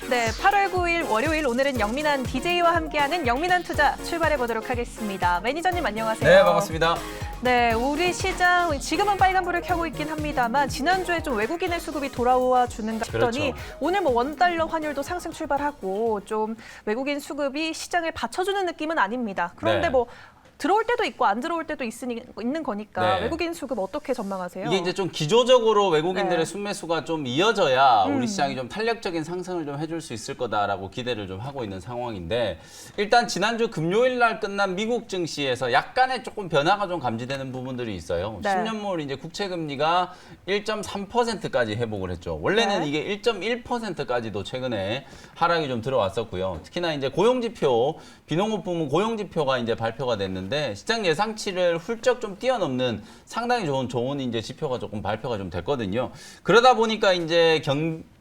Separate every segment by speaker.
Speaker 1: 네, 8월 9일 월요일 오늘은 영민한 DJ와 함께하는 영민한 투자 출발해 보도록 하겠습니다. 매니저님 안녕하세요.
Speaker 2: 네, 반갑습니다.
Speaker 1: 네, 우리 시장 지금은 빨간불을 켜고 있긴 합니다만 지난주에 좀 외국인의 수급이 돌아와 주는가 싶더니
Speaker 2: 그렇죠.
Speaker 1: 오늘 뭐 원달러 환율도 상승 출발하고 좀 외국인 수급이 시장을 받쳐주는 느낌은 아닙니다. 그런데
Speaker 2: 네.
Speaker 1: 뭐 들어올 때도 있고 안 들어올 때도 있는 거니까
Speaker 2: 네.
Speaker 1: 외국인 수급 어떻게 전망하세요?
Speaker 2: 이게 이제 좀 기조적으로 외국인들의
Speaker 1: 네.
Speaker 2: 순매수가 좀 이어져야 우리 시장이 좀 탄력적인 상승을 좀 해줄 수 있을 거다라고 기대를 좀 하고 있는 상황인데 일단 지난주 금요일 날 끝난 미국 증시에서 약간의 조금 변화가 좀 감지되는 부분들이 있어요.
Speaker 1: 네.
Speaker 2: 10년물 이제 국채 금리가 1.3%까지 회복을 했죠. 원래는
Speaker 1: 네.
Speaker 2: 이게 1.1%까지도 최근에 하락이 좀 들어왔었고요. 특히나 이제 고용지표, 비농업 부문 고용지표가 이제 발표가 됐는데 시장 예상치를 훌쩍 좀 뛰어넘는 상당히 좋은 이제 지표가 조금 발표가 좀 됐거든요. 그러다 보니까 이제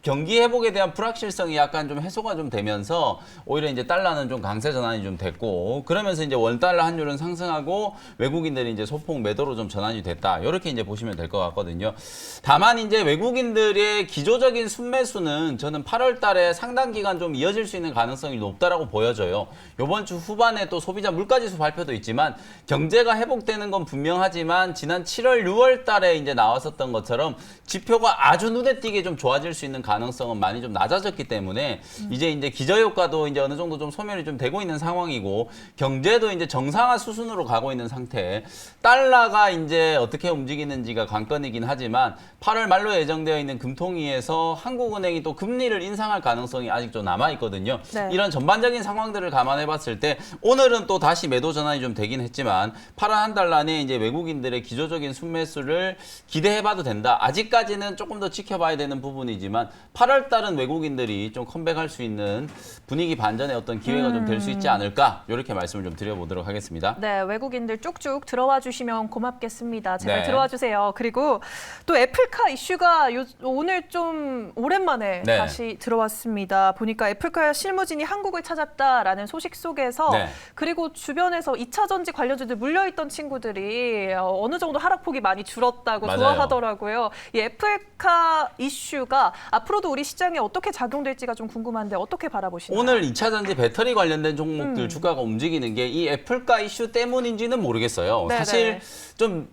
Speaker 2: 경기 회복에 대한 불확실성이 약간 좀 해소가 좀 되면서 오히려 이제 달러는 좀 강세 전환이 좀 됐고 그러면서 이제 원달러 환율은 상승하고 외국인들이 이제 소폭 매도로 좀 전환이 됐다. 이렇게 이제 보시면 될 것 같거든요. 다만 이제 외국인들의 기조적인 순매수는 저는 8월 달에 상당 기간 좀 이어질 수 있는 가능성이 높다라고 보여져요. 이번 주 후반에 또 소비자 물가지수 발표도 있지만 경제가 회복되는 건 분명하지만 지난 7월, 6월 달에 이제 나왔었던 것처럼 지표가 아주 눈에 띄게 좀 좋아질 수 있는 가능성은 많이 좀 낮아졌기 때문에 이제 기저효과도 이제 어느 정도 좀 소멸이 좀 되고 있는 상황이고 경제도 이제 정상화 수순으로 가고 있는 상태. 달러가 이제 어떻게 움직이는지가 관건이긴 하지만 8월 말로 예정되어 있는 금통위에서 한국은행이 또 금리를 인상할 가능성이 아직 좀 남아 있거든요.
Speaker 1: 네.
Speaker 2: 이런 전반적인 상황들을 감안해 봤을 때 오늘은 또 다시 매도 전환이 좀 되긴 했지만 8월 한 달 안에 이제 외국인들의 기조적인 순매수를 기대해 봐도 된다. 아직까지는 조금 더 지켜봐야 되는 부분이지만 8월 달은 외국인들이 좀 컴백할 수 있는 분위기 반전의 어떤 기회가 좀 될 수 있지 않을까? 이렇게 말씀을 좀 드려보도록 하겠습니다.
Speaker 1: 네, 외국인들 쭉쭉 들어와 주시면 고맙겠습니다. 제발
Speaker 2: 네.
Speaker 1: 들어와 주세요. 그리고 또 애플카 이슈가 오늘 좀 오랜만에
Speaker 2: 네.
Speaker 1: 다시 들어왔습니다. 보니까 애플카 실무진이 한국을 찾았다라는 소식 속에서
Speaker 2: 네.
Speaker 1: 그리고 주변에서 2차 전지 관련주들 물려있던 친구들이 어느 정도 하락폭이 많이 줄었다고
Speaker 2: 맞아요.
Speaker 1: 좋아하더라고요. 이 애플카 이슈가 앞으로도 우리 시장에 어떻게 작용될지가 좀 궁금한데 어떻게 바라보시나요?
Speaker 2: 오늘 2차 전지 배터리 관련된 종목들 주가가 움직이는 게 이 애플가 이슈 때문인지는 모르겠어요.
Speaker 1: 네네.
Speaker 2: 사실 좀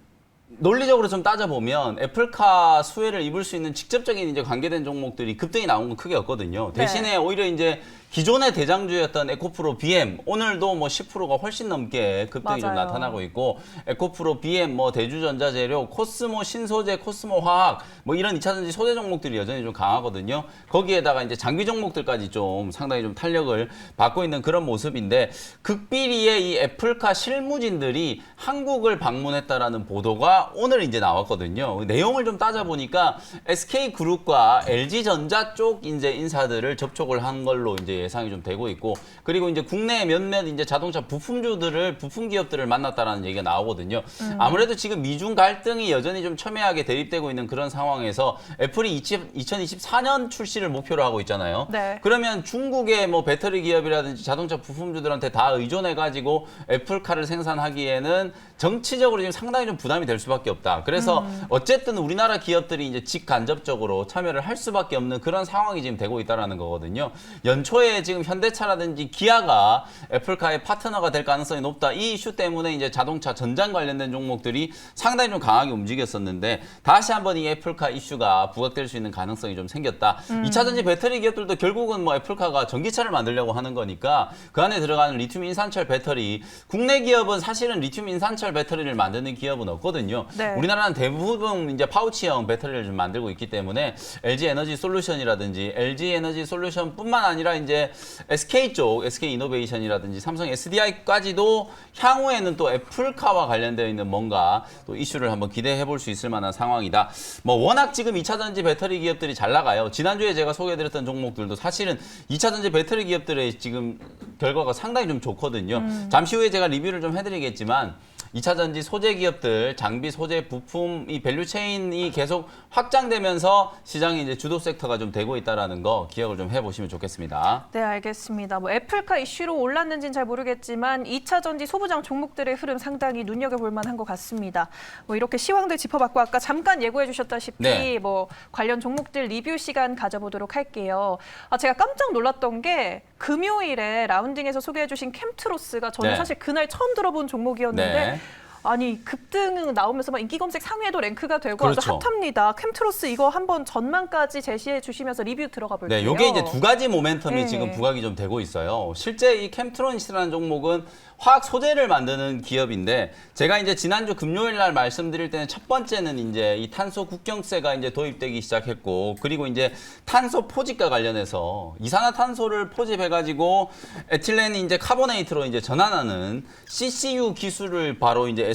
Speaker 2: 논리적으로 좀 따져보면 애플카 수혜를 입을 수 있는 직접적인 이제 관계된 종목들이 급등이 나온 건 크게 없거든요.
Speaker 1: 네.
Speaker 2: 대신에 오히려 이제 기존의 대장주였던 에코프로 BM 오늘도 뭐 10%가 훨씬 넘게 급등이 좀
Speaker 1: 맞아요.
Speaker 2: 나타나고 있고 에코프로 BM 뭐 대주전자재료 코스모 신소재 코스모 화학 뭐 이런 2차 전지 소재 종목들이 여전히 좀 강하거든요. 거기에다가 이제 장비 종목들까지 좀 상당히 좀 탄력을 받고 있는 그런 모습인데 극비리의 이 애플카 실무진들이 한국을 방문했다라는 보도가 오늘 이제 나왔거든요. 내용을 좀 따져보니까 SK그룹과 LG전자 쪽 이제 인사들을 접촉을 한 걸로 이제 예상이 좀 되고 있고 그리고 이제 국내 몇몇 이제 자동차 부품 기업들을 만났다라는 얘기가 나오거든요. 아무래도 지금 미중 갈등이 여전히 좀 첨예하게 대립되고 있는 그런 상황에서 애플이 2024년 출시를 목표로 하고 있잖아요.
Speaker 1: 네.
Speaker 2: 그러면 중국의 뭐 배터리 기업이라든지 자동차 부품주들한테 다 의존해가지고 애플카를 생산하기에는 정치적으로 지금 상당히 좀 부담이 될 수밖에 없다. 그래서 어쨌든 우리나라 기업들이 이제 직간접적으로 참여를 할 수밖에 없는 그런 상황이 지금 되고 있다라는 거거든요. 연초에 지금 현대차라든지 기아가 애플카의 파트너가 될 가능성이 높다. 이 이슈 때문에 이제 자동차 전장 관련된 종목들이 상당히 좀 강하게 움직였었는데 다시 한번 이 애플카 이슈가 부각될 수 있는 가능성이 좀 생겼다. 2차 전지 배터리 기업들도 결국은 뭐 애플카가 전기차를 만들려고 하는 거니까 그 안에 들어가는 리튬 인산철 배터리 국내 기업은 사실은 리튬 인산철 배터리를 만드는 기업은 없거든요.
Speaker 1: 네.
Speaker 2: 우리나라는 대부분 이제 파우치형 배터리를 좀 만들고 있기 때문에 LG 에너지 솔루션이라든지 LG 에너지 솔루션뿐만 아니라 이제 SK 쪽 SK 이노베이션이라든지 삼성 SDI까지도 향후에는 또 애플카와 관련되어 있는 뭔가 또 이슈를 한번 기대해 볼 수 있을 만한 상황이다. 뭐 워낙 지금 2차 전지 배터리 기업들이 잘 나가요. 지난주에 제가 소개해드렸던 종목들도 사실은 2차 전지 배터리 기업들의 지금 결과가 상당히 좀 좋거든요. 잠시 후에 제가 리뷰를 좀 해드리겠지만 2차 전지 소재 기업들, 장비, 소재, 부품 이 밸류 체인이 계속 확장되면서 시장이 이제 주도 섹터가 좀 되고 있다라는 거 기억을 좀 해보시면 좋겠습니다.
Speaker 1: 네, 알겠습니다. 뭐 애플카 이슈로 올랐는지는 잘 모르겠지만 2차 전지 소부장 종목들의 흐름 상당히 눈여겨볼 만한 것 같습니다. 뭐 이렇게 시황들 짚어봤고 아까 잠깐 예고해 주셨다시피
Speaker 2: 네.
Speaker 1: 뭐 관련 종목들 리뷰 시간 가져보도록 할게요. 제가 깜짝 놀랐던 게 금요일에 라운딩에서 소개해 주신 캠트로스가 저는
Speaker 2: 네.
Speaker 1: 사실 그날 처음 들어본 종목이었는데
Speaker 2: 네.
Speaker 1: 아니 급등 나오면서 막 인기 검색 상위에도 랭크가 되고
Speaker 2: 그렇죠.
Speaker 1: 아주 핫합니다. 캠트로스 이거 한번 전망까지 제시해 주시면서 리뷰 들어가 볼게요.
Speaker 2: 네, 요게 이제 두 가지 모멘텀이
Speaker 1: 네.
Speaker 2: 지금 부각이 좀 되고 있어요. 실제 이 캠트로니스라는 종목은 화학 소재를 만드는 기업인데 제가 이제 지난주 금요일 날 말씀드릴 때는 첫 번째는 이제 이 탄소 국경세가 이제 도입되기 시작했고 그리고 이제 탄소 포집과 관련해서 이산화탄소를 포집해가지고 에틸렌 이제 카보네이트로 이제 전환하는 CCU 기술을 바로 이제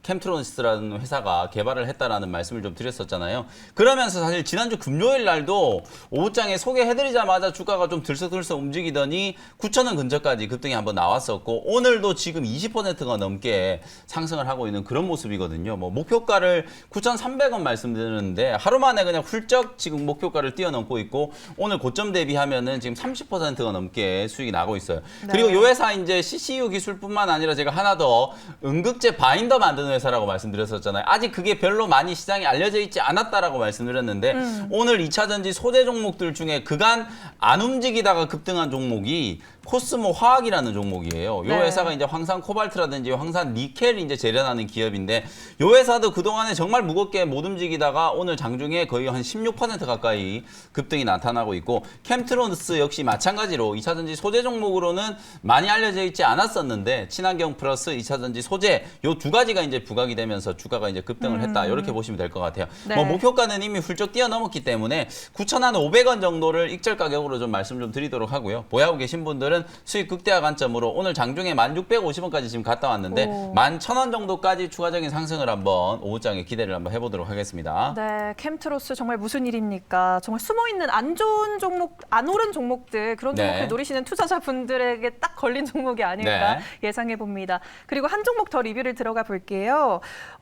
Speaker 2: 캠트로니스라는 회사가 개발을 했다라는 말씀을 좀 드렸었잖아요. 그러면서 사실 지난주 금요일 날도 오후장에 소개해드리자마자 주가가 좀 들썩들썩 움직이더니 9,000원 근처까지 급등이 한번 나왔었고 오늘도 지금 20%가 넘게 상승을 하고 있는 그런 모습이거든요. 뭐 목표가를 9,300원 말씀드렸는데 하루 만에 그냥 훌쩍 지금 목표가를 뛰어넘고 있고 오늘 고점 대비하면은 지금 30%가 넘게 수익이 나고 있어요.
Speaker 1: 네.
Speaker 2: 그리고 이 회사 이제 CCU 기술뿐만 아니라 제가 하나 더 응급제 바인더 만드는 회사라고 말씀드렸었잖아요. 아직 그게 별로 많이 시장에 알려져 있지 않았다라고 말씀드렸는데 오늘 2차 전지 소재 종목들 중에 그간 안 움직이다가 급등한 종목이 코스모 화학이라는 종목이에요. 이
Speaker 1: 네.
Speaker 2: 회사가 이제 황산 코발트라든지 황산 니켈 이제 재련하는 기업인데 이 회사도 그동안에 정말 무겁게 못 움직이다가 오늘 장중에 거의 한 16% 가까이 급등이 나타나고 있고 캠트로니스 역시 마찬가지로 2차 전지 소재 종목으로는 많이 알려져 있지 않았었는데 친환경 플러스 2차 전지 소재 요 두 가지가 이제 부각이 되면서 주가가 이제 급등을 했다. 이렇게 보시면 될 것 같아요.
Speaker 1: 네.
Speaker 2: 뭐 목표가는 이미 훌쩍 뛰어넘었기 때문에 9,500원 정도를 익절 가격으로 좀 말씀 좀 드리도록 하고요. 보유하고 계신 분들은 수익 극대화 관점으로 오늘 장중에 1,650원까지 지금 갔다 왔는데
Speaker 1: 오.
Speaker 2: 11,000원 정도까지 추가적인 상승을 한번 오후장에 기대를 한번 해보도록 하겠습니다.
Speaker 1: 네, 캠트로스 정말 무슨 일입니까? 정말 숨어있는 안 좋은 종목, 안 오른 종목들 그런 종목을
Speaker 2: 네.
Speaker 1: 노리시는 투자자분들에게 딱 걸린 종목이 아닐까
Speaker 2: 네.
Speaker 1: 예상해 봅니다. 그리고 한 종목 더 리뷰를 들어가 볼게요.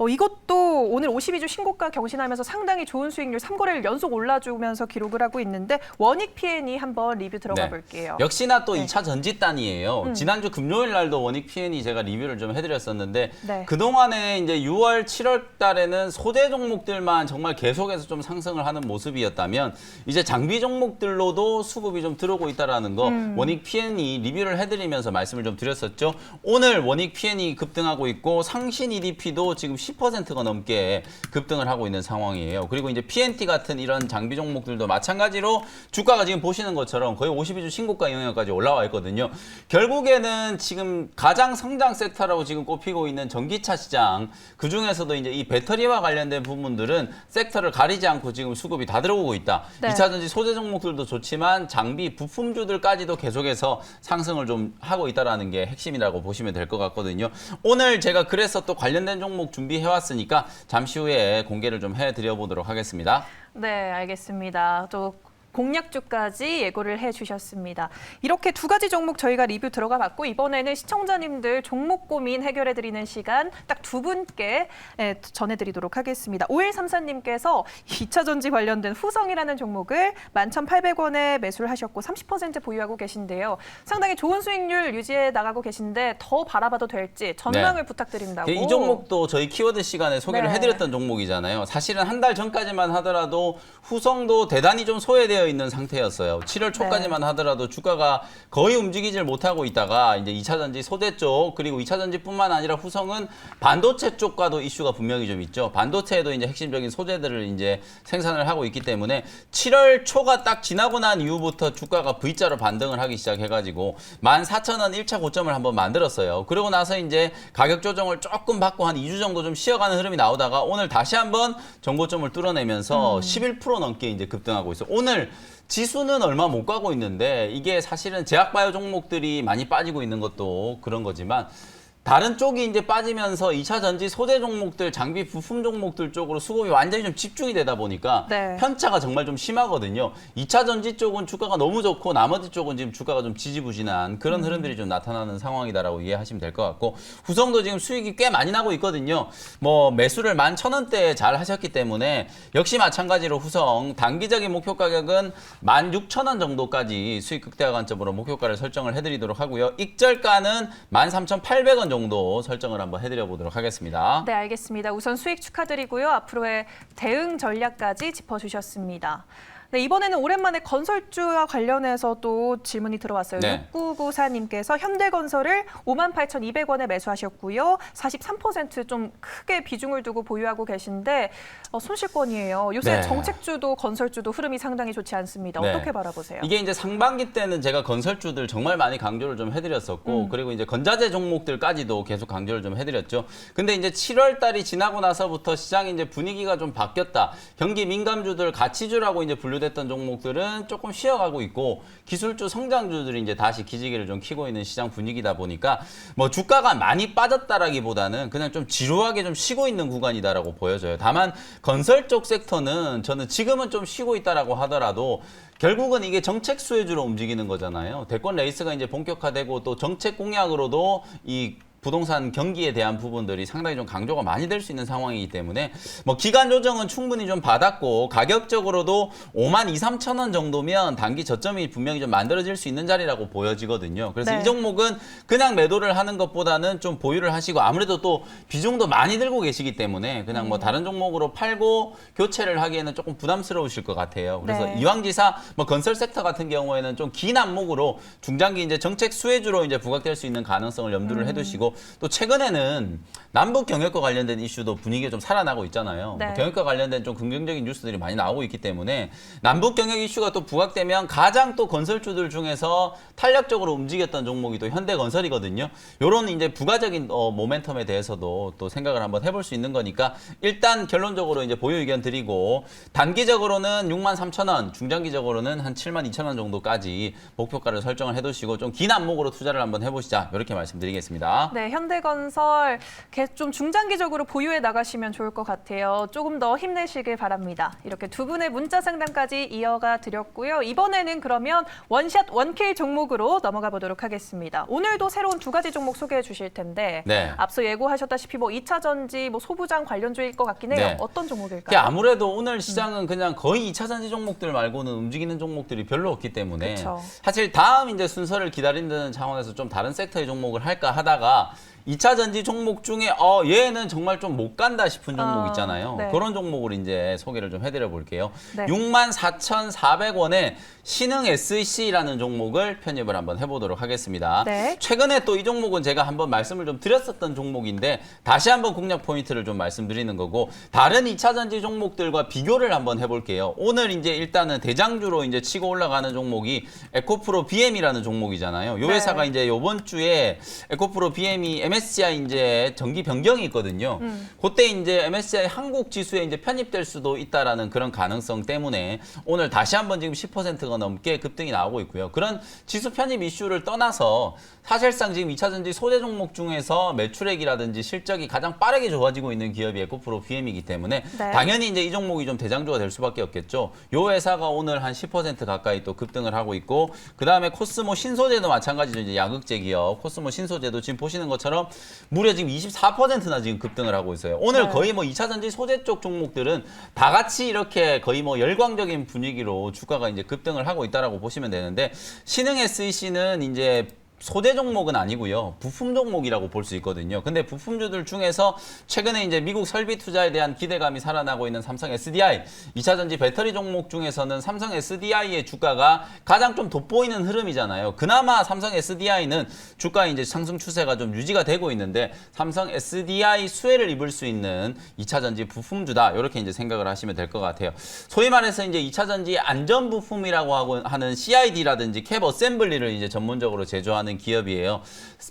Speaker 1: 이것도 오늘 52주 신고가 경신하면서 상당히 좋은 수익률 3거래일 연속 올라주면서 기록을 하고 있는데 원익 P&E 한번 리뷰 들어가
Speaker 2: 네.
Speaker 1: 볼게요.
Speaker 2: 역시나 또
Speaker 1: 네.
Speaker 2: 2차 전지단이에요. 지난주 금요일 날도 원익 P&E 제가 리뷰를 좀 해드렸었는데
Speaker 1: 네.
Speaker 2: 그동안에 이제 6월, 7월 달에는 소재 종목들만 정말 계속해서 좀 상승을 하는 모습이었다면 이제 장비 종목들로도 수급이 좀 들어오고 있다라는 거 원익 P&E 리뷰를 해드리면서 말씀을 좀 드렸었죠. 오늘 원익 P&E 급등하고 있고 상신 EDP도 지금 10%가 넘게 급등을 하고 있는 상황이에요. 그리고 이제 PNT 같은 이런 장비 종목들도 마찬가지로 주가가 지금 보시는 것처럼 거의 52주 신고가 영역까지 올라와 있거든요. 결국에는 지금 가장 성장 섹터라고 지금 꼽히고 있는 전기차 시장 그 중에서도 이제 이 배터리와 관련된 부분들은 섹터를 가리지 않고 지금 수급이 다 들어오고 있다.
Speaker 1: 네.
Speaker 2: 2차 전지 소재 종목들도 좋지만 장비 부품주들까지도 계속해서 상승을 좀 하고 있다라는 게 핵심이라고 보시면 될 것 같거든요. 오늘 제가 그래서 또 관련된 종목 준비해 왔으니까 잠시 후에 공개를 좀 해드려 보도록 하겠습니다.
Speaker 1: 네, 알겠습니다. 또 공략주까지 예고를 해주셨습니다. 이렇게 두 가지 종목 저희가 리뷰 들어가 봤고 이번에는 시청자님들 종목 고민 해결해드리는 시간 딱 두 분께 전해드리도록 하겠습니다. 5134님께서 2차 전지 관련된 후성이라는 종목을 11,800원에 매수를 하셨고 30% 보유하고 계신데요. 상당히 좋은 수익률 유지해 나가고 계신데 더 바라봐도 될지 전망을 부탁드린다고.
Speaker 2: 이 종목도 저희 키워드 시간에 소개를
Speaker 1: 네.
Speaker 2: 해드렸던 종목이잖아요. 사실은 한 달 전까지만 하더라도 후성도 대단히 좀 소외되어 있는 상태였어요. 7월 초까지만
Speaker 1: 네.
Speaker 2: 하더라도 주가가 거의 움직이질 못하고 있다가 이제 2차 전지 소재 쪽 그리고 2차 전지뿐만 아니라 후성은 반도체 쪽과도 이슈가 분명히 좀 있죠. 반도체에도 이제 핵심적인 소재들을 이제 생산을 하고 있기 때문에 7월 초가 딱 지나고 난 이후부터 주가가 V자로 반등을 하기 시작해가지고 14,000원 1차 고점을 한번 만들었어요. 그러고 나서 이제 가격 조정을 조금 받고 한 2주 정도 좀 쉬어가는 흐름이 나오다가 오늘 다시 한번 정고점을 뚫어내면서 11% 넘게 이제 급등하고 있어요. 오늘 지수는 얼마 못 가고 있는데 이게 사실은 제약바이오 종목들이 많이 빠지고 있는 것도 그런 거지만 다른 쪽이 이제 빠지면서 2차 전지 소재 종목들, 장비 부품 종목들 쪽으로 수급이 완전히 좀 집중이 되다 보니까
Speaker 1: 네.
Speaker 2: 편차가 정말 좀 심하거든요. 2차 전지 쪽은 주가가 너무 좋고 나머지 쪽은 지금 주가가 좀 지지부진한 그런 흐름들이 좀 나타나는 상황이다라고 이해하시면 될 것 같고, 후성도 지금 수익이 꽤 많이 나고 있거든요. 뭐 매수를 11,000원대에 잘 하셨기 때문에 역시 마찬가지로 후성 단기적인 목표 가격은 16,000원 정도까지 수익 극대화 관점으로 목표가를 설정을 해드리도록 하고요. 익절가는 13,800원 정도 설정을 한번 해드려 보도록 하겠습니다.
Speaker 1: 네, 알겠습니다. 우선 수익 축하드리고요. 앞으로의 대응 전략까지 짚어주셨습니다. 네, 이번에는 오랜만에 건설주와 관련해서 또 질문이 들어왔어요.
Speaker 2: 네.
Speaker 1: 6994님께서 현대건설을 58,200원에 매수하셨고요. 43%좀 크게 비중을 두고 보유하고 계신데 손실권이에요. 요새
Speaker 2: 네.
Speaker 1: 정책주도 건설주도 흐름이 상당히 좋지 않습니다.
Speaker 2: 네.
Speaker 1: 어떻게 바라보세요?
Speaker 2: 이게 이제 상반기 때는 제가 건설주들 정말 많이 강조를 좀 해드렸었고, 그리고 이제 건자재 종목들까지도 계속 강조를 좀 해드렸죠. 근데 이제 7월 달이 지나고 나서부터 시장이 이제 분위기가 좀 바뀌었다. 경기 민감주들, 가치주라고 이제 분류됐던 종목들은 조금 쉬어가고 있고, 기술주, 성장주들이 이제 다시 기지개를 좀 켜고 있는 시장 분위기다 보니까 뭐 주가가 많이 빠졌다라기보다는 그냥 좀 지루하게 좀 쉬고 있는 구간이다라고 보여져요. 다만 건설 쪽 섹터는 저는 지금은 좀 쉬고 있다라고 하더라도 결국은 이게 정책 수혜주로 움직이는 거잖아요. 대권 레이스가 이제 본격화되고 또 정책 공약으로도 이 부동산 경기에 대한 부분들이 상당히 좀 강조가 많이 될 수 있는 상황이기 때문에 뭐 기간 조정은 충분히 좀 받았고, 가격적으로도 52,000~53,000원 정도면 단기 저점이 분명히 좀 만들어질 수 있는 자리라고 보여지거든요. 그래서
Speaker 1: 네.
Speaker 2: 이 종목은 그냥 매도를 하는 것보다는 좀 보유를 하시고, 아무래도 또 비중도 많이 들고 계시기 때문에 그냥 뭐 다른 종목으로 팔고 교체를 하기에는 조금 부담스러우실 것 같아요. 그래서
Speaker 1: 네.
Speaker 2: 이왕지사 뭐 건설 섹터 같은 경우에는 좀 긴 안목으로 중장기 이제 정책 수혜주로 이제 부각될 수 있는 가능성을 염두를 해두시고, 또 최근에는 남북 경협과 관련된 이슈도 분위기가 좀 살아나고 있잖아요.
Speaker 1: 네.
Speaker 2: 뭐 경협과 관련된 좀 긍정적인 뉴스들이 많이 나오고 있기 때문에 남북 경협 이슈가 또 부각되면 가장 또 건설주들 중에서 탄력적으로 움직였던 종목이 또 현대건설이거든요. 요런 이제 부가적인 모멘텀에 대해서도 또 생각을 한번 해볼 수 있는 거니까, 일단 결론적으로 이제 보유 의견 드리고, 단기적으로는 63,000원, 중장기적으로는 한 72,000원 정도까지 목표가를 설정을 해두시고 좀 긴 안목으로 투자를 한번 해보시자, 이렇게 말씀드리겠습니다.
Speaker 1: 네, 현대건설 좀 중장기적으로 보유해 나가시면 좋을 것 같아요. 조금 더 힘내시길 바랍니다. 이렇게 두 분의 문자 상담까지 이어가 드렸고요. 이번에는 그러면 원샷 원킬 종목으로 넘어가 보도록 하겠습니다. 오늘도 새로운 두 가지 종목 소개해 주실 텐데,
Speaker 2: 네.
Speaker 1: 앞서 예고하셨다시피 뭐 2차 전지, 뭐 소부장 관련주일 것 같긴 해요.
Speaker 2: 네.
Speaker 1: 어떤
Speaker 2: 이게
Speaker 1: 종목일까요?
Speaker 2: 아무래도 오늘 시장은 그냥 거의 2차 전지 종목들 말고는 움직이는 종목들이 별로 없기 때문에,
Speaker 1: 그쵸.
Speaker 2: 사실 다음 이제 순서를 기다린다는 차원에서 좀 다른 섹터의 종목을 할까 하다가 2차 전지 종목 중에 얘는 정말 좀 못 간다 싶은 종목 있잖아요.
Speaker 1: 네.
Speaker 2: 그런 종목을 이제 소개를 좀 해드려 볼게요.
Speaker 1: 네.
Speaker 2: 64,400원에 신흥 SC라는 종목을 편입을 한번 해보도록 하겠습니다.
Speaker 1: 네.
Speaker 2: 최근에 또 이 종목은 제가 한번 말씀을 좀 드렸었던 종목인데, 다시 한번 공략 포인트를 좀 말씀드리는 거고, 다른 2차 전지 종목들과 비교를 한번 해볼게요. 오늘 이제 일단은 대장주로 이제 치고 올라가는 종목이 에코프로 BM이라는 종목이잖아요. 요
Speaker 1: 네.
Speaker 2: 회사가 이제 요번 주에 에코프로 BM이 MSCI 이제 정기 변경이 있거든요. 그때 이제 MSCI 한국 지수에 이제 편입될 수도 있다라는 그런 가능성 때문에 오늘 다시 한번 지금 10%가 넘게 급등이 나오고 있고요. 그런 지수 편입 이슈를 떠나서 사실상 지금 2차 전지 소재 종목 중에서 매출액이라든지 실적이 가장 빠르게 좋아지고 있는 기업이 에코프로 BM이기 때문에
Speaker 1: 네.
Speaker 2: 당연히 이제 이 종목이 좀 대장주가 될 수밖에 없겠죠. 요 회사가 오늘 한 10% 가까이 또 급등을 하고 있고, 그 다음에 코스모 신소재도 마찬가지죠. 이제 양극재 기업 코스모 신소재도 지금 보시는 것처럼 무려 지금 24%나 지금 급등을 하고 있어요. 오늘
Speaker 1: 네.
Speaker 2: 거의 뭐 2차 전지 소재 쪽 종목들은 다 같이 이렇게 거의 뭐 열광적인 분위기로 주가가 이제 급등을 하고 있다라고 보시면 되는데, 신흥 SEC는 이제 소재 종목은 아니고요. 부품 종목이라고 볼 수 있거든요. 근데 부품주들 중에서 최근에 이제 미국 설비 투자에 대한 기대감이 살아나고 있는 삼성 SDI, 2차 전지 배터리 종목 중에서는 삼성 SDI의 주가가 가장 좀 돋보이는 흐름이잖아요. 그나마 삼성 SDI는 주가 이제 상승 추세가 좀 유지가 되고 있는데, 삼성 SDI 수혜를 입을 수 있는 2차 전지 부품주다. 이렇게 이제 생각을 하시면 될 것 같아요. 소위 말해서 이제 2차 전지 안전 부품이라고 하는 CID라든지 캡 어셈블리를 이제 전문적으로 제조하는 기업이에요.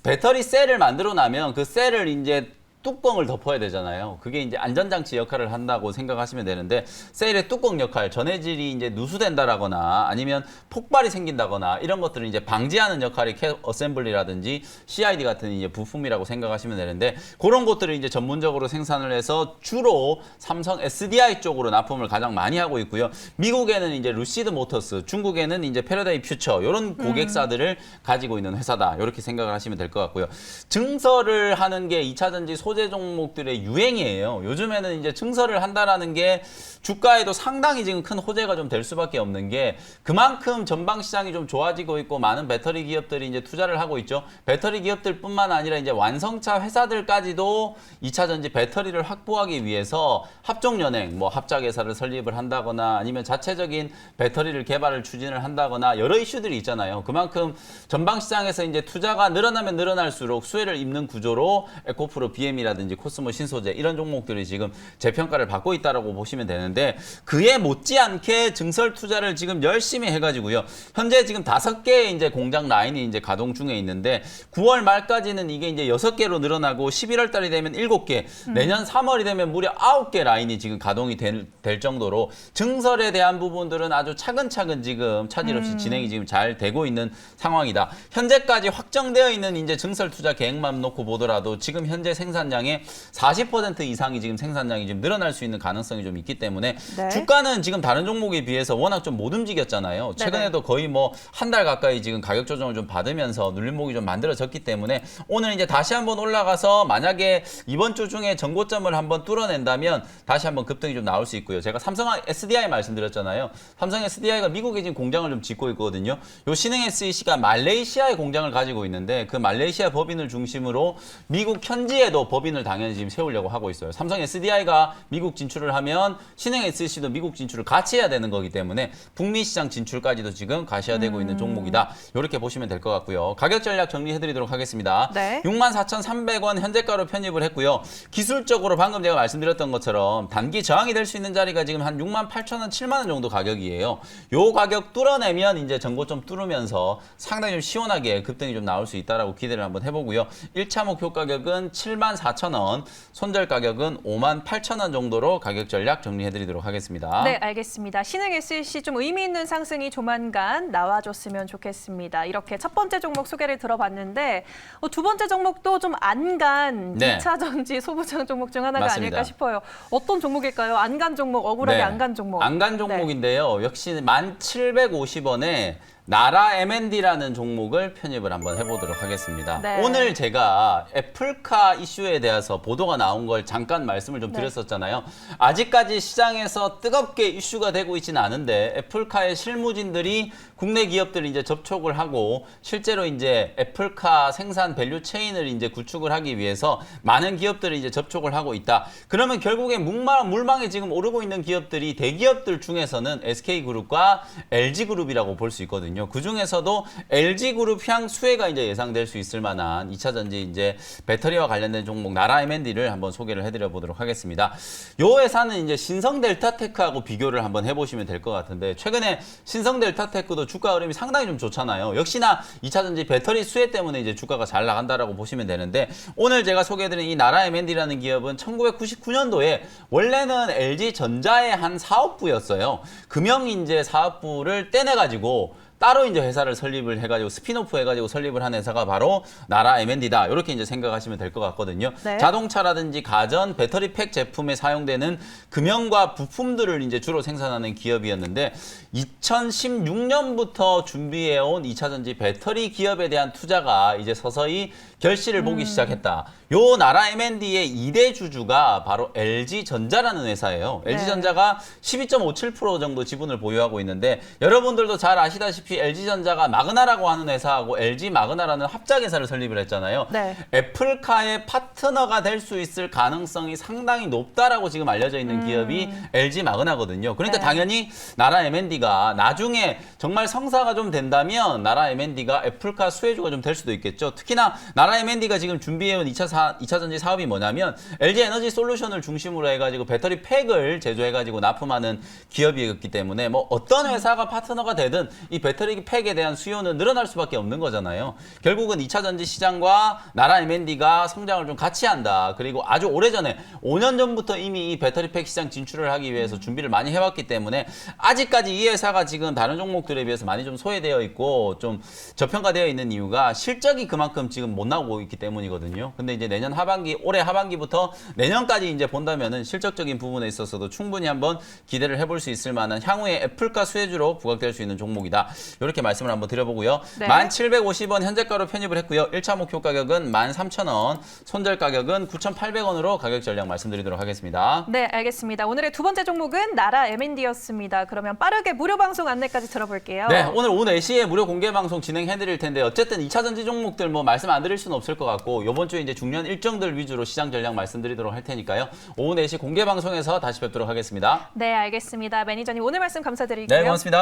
Speaker 2: 배터리 셀을 만들어 나면 그 셀을 이제 뚜껑을 덮어야 되잖아요. 그게 이제 안전장치 역할을 한다고 생각하시면 되는데 셀의 뚜껑 역할, 전해질이 이제 누수된다라거나 아니면 폭발이 생긴다거나 이런 것들을 이제 방지하는 역할이 캣 어셈블리라든지 CID 같은 이제 부품이라고 생각하시면 되는데 그런 것들을 이제 전문적으로 생산을 해서 주로 삼성 SDI 쪽으로 납품을 가장 많이 하고 있고요. 미국에는 이제 루시드 모터스, 중국에는 이제 패러다이 퓨처 이런 고객사들을 가지고 있는 회사다. 이렇게 생각을 하시면 될 것 같고요. 증설을 하는 게 2차 전지 소재 종목들의 유행이에요. 요즘에는 이제 증설을 한다라는 게 주가에도 상당히 지금 큰 호재가 좀 될 수밖에 없는 게 그만큼 전방 시장이 좀 좋아지고 있고 많은 배터리 기업들이 이제 투자를 하고 있죠. 배터리 기업들뿐만 아니라 이제 완성차 회사들까지도 2차 전지 배터리를 확보하기 위해서 합종 연행, 뭐 합작 회사를 설립을 한다거나 아니면 자체적인 배터리를 개발을 추진을 한다거나 여러 이슈들이 있잖아요. 그만큼 전방 시장에서 이제 투자가 늘어나면 늘어날수록 수혜를 입는 구조로 에코프로 BM이라든지 코스모 신소재 이런 종목들이 지금 재평가를 받고 있다라고 보시면 되는데 그에 못지않게 증설 투자를 지금 열심히 해가지고요. 현재 지금 5개의 이제 공장 라인이 이제 가동 중에 있는데 9월 말까지는 이게 이제 6개로 늘어나고 11월 달이 되면 7개, 내년 3월이 되면 무려 9개 라인이 지금 가동이 될 정도로 증설에 대한 부분들은 아주 차근차근 지금 차질 없이 진행이 지금 잘 되고 있는 상황이다. 현재까지 확정되어 있는 이제 증설 투자 계획만 놓고 보더라도 지금 현재 생산량의 40% 이상이 지금 생산량이 지금 늘어날 수 있는 가능성이 좀 있기 때문에
Speaker 1: 네.
Speaker 2: 주가는 지금 다른 종목에 비해서 워낙 좀 못 움직였잖아요. 최근에도 거의 뭐 한 달 가까이 지금 가격 조정을 좀 받으면서 눌림목이 좀 만들어졌기 때문에 오늘 이제 다시 한번 올라가서 만약에 이번 주 중에 전고점을 한번 뚫어낸다면 다시 한번 급등이 좀 나올 수 있고요. 제가 삼성 SDI 말씀드렸잖아요. 삼성 SDI가 미국에 지금 공장을 좀 짓고 있거든요. 요 신흥 SEC가 말레이시아에 공장을 가지고 있는데 그 말레이시아 법인을 중심으로 미국 현지에도 법인을 당연히 지금 세우려고 하고 있어요. 삼성 SDI가 미국 진출을 하면 신흥 SEC도 미국 진출을 같이 해야 되는 거기 때문에 북미 시장 진출까지도 지금 가시화되고 있는 종목이다. 이렇게 보시면 될 것 같고요. 가격 전략 정리해드리도록 하겠습니다.
Speaker 1: 네.
Speaker 2: 64,300원 현재가로 편입을 했고요. 기술적으로 방금 제가 말씀드렸던 것처럼 단기 저항이 될 수 있는 자리가 지금 한 68,000원, 7만원 정도 가격이에요. 요 가격 뚫어내면 이제 전고점 뚫으면서 상당히 좀 시원하게 급등이 좀 나올 수 있다라고 기대를 한번 해보고요. 1차 목표 가격은 74,000원, 손절 가격은 58,000원 정도로 가격 전략 정리해드리도록 하겠습니다.
Speaker 1: 네, 알겠습니다. 신흥 SEC 좀 의미 있는 상승이 조만간 나와줬으면 좋겠습니다. 이렇게 첫 번째 종목 소개를 들어봤는데 두 번째 종목도 좀 안간
Speaker 2: 네.
Speaker 1: 2차 전지 소부장 종목 중 하나가
Speaker 2: 맞습니다.
Speaker 1: 아닐까 싶어요. 어떤 종목일까요? 안간 종목, 억울하게
Speaker 2: 네.
Speaker 1: 안간 종목.
Speaker 2: 안간 종목인데요. 역시 1,750원에 나라 M&D라는 종목을 편입을 한번 해보도록 하겠습니다.
Speaker 1: 네.
Speaker 2: 오늘 제가 애플카 이슈에 대해서 보도가 나온 걸 잠깐 말씀을 좀 드렸었잖아요. 아직까지 시장에서 뜨겁게 이슈가 되고 있지는 않은데 애플카의 실무진들이 국내 기업들이 이제 접촉을 하고 실제로 이제 애플카 생산 밸류 체인을 이제 구축을 하기 위해서 많은 기업들이 이제 접촉을 하고 있다. 그러면 결국에 물망에 지금 오르고 있는 기업들이 대기업들 중에서는 SK그룹과 LG그룹이라고 볼 수 있거든요. 그 중에서도 LG그룹 향 수혜가 이제 예상될 수 있을 만한 2차 전지 이제 배터리와 관련된 종목 나라 M&D를 한번 소개를 해드려 보도록 하겠습니다. 요 회사는 이제 신성델타테크하고 비교를 한번 해보시면 될 것 같은데 최근에 신성델타테크도 주가 흐름이 상당히 좀 좋잖아요. 역시나 2차 전지 배터리 수혜 때문에 이제 주가가 잘 나간다라고 보시면 되는데 오늘 제가 소개해드린 이 나라 M&D라는 기업은 1999년도에 원래는 LG전자의 한 사업부였어요. 금융인재 사업부를 떼내가지고 따로 이제 회사를 설립을 해가지고 스피노프 해가지고 설립을 한 회사가 바로 나라 M&D다. 이렇게 이제 생각하시면 될 것 같거든요.
Speaker 1: 네.
Speaker 2: 자동차라든지 가전, 배터리 팩 제품에 사용되는 금형과 부품들을 이제 주로 생산하는 기업이었는데 2016년부터 준비해온 2차 전지 배터리 기업에 대한 투자가 이제 서서히 결실을 보기 시작했다. 요 나라 M&D의 2대 주주가 바로 LG전자라는 회사예요.
Speaker 1: 네.
Speaker 2: LG전자가 12.57% 정도 지분을 보유하고 있는데 여러분들도 잘 아시다시피 LG전자가 마그나라고 하는 회사하고 LG 마그나라는 합작 회사를 설립을 했잖아요.
Speaker 1: 네.
Speaker 2: 애플카의 파트너가 될 수 있을 가능성이 상당히 높다라고 지금 알려져 있는 기업이 LG 마그나거든요. 그러니까
Speaker 1: 네.
Speaker 2: 당연히 나라 M&D가 나중에 정말 성사가 좀 된다면 나라 M&D가 애플카 수혜주가 좀 될 수도 있겠죠. 특히나 나라 M&D가 지금 준비해온 2차 전지 사업이 뭐냐면 LG 에너지 솔루션을 중심으로 해가지고 배터리 팩을 제조해가지고 납품하는 기업이었기 때문에 뭐 어떤 회사가 파트너가 되든 이 배터리 배터리 팩에 대한 수요는 늘어날 수밖에 없는 거잖아요. 결국은 2차 전지 시장과 나라 M&D가 성장을 좀 같이 한다. 그리고 아주 오래전에 5년 전부터 이미 이 배터리팩 시장 진출을 하기 위해서 준비를 많이 해왔기 때문에 아직까지 이 회사가 지금 다른 종목들에 비해서 많이 좀 소외되어 있고 좀 저평가되어 있는 이유가 실적이 그만큼 지금 못 나오고 있기 때문이거든요. 근데 이제 내년 하반기, 올해 하반기부터 내년까지 이제 본다면은 실적적인 부분에 있어서도 충분히 한번 기대를 해볼 수 있을 만한 향후에 애플가 수혜주로 부각될 수 있는 종목이다. 이렇게 말씀을 한번 드려보고요.
Speaker 1: 네.
Speaker 2: 1,750원 현재가로 편입을 했고요. 1차 목표 가격은 13,000원, 손절 가격은 9,800원으로 가격 전략 말씀드리도록 하겠습니다.
Speaker 1: 네, 알겠습니다. 오늘의 두 번째 종목은 나라 M&D였습니다. 그러면 빠르게 무료 방송 안내까지 들어볼게요.
Speaker 2: 네, 오늘 오후 4시에 무료 공개 방송 진행해드릴 텐데 어쨌든 2차 전지 종목들 뭐 말씀 안 드릴 수는 없을 것 같고 이번 주에 이제 중요한 일정들 위주로 시장 전략 말씀드리도록 할 테니까요. 오후 4시 공개 방송에서 다시 뵙도록 하겠습니다.
Speaker 1: 네, 알겠습니다. 매니저님 오늘 말씀 감사드리고요.
Speaker 2: 네, 고맙습니다.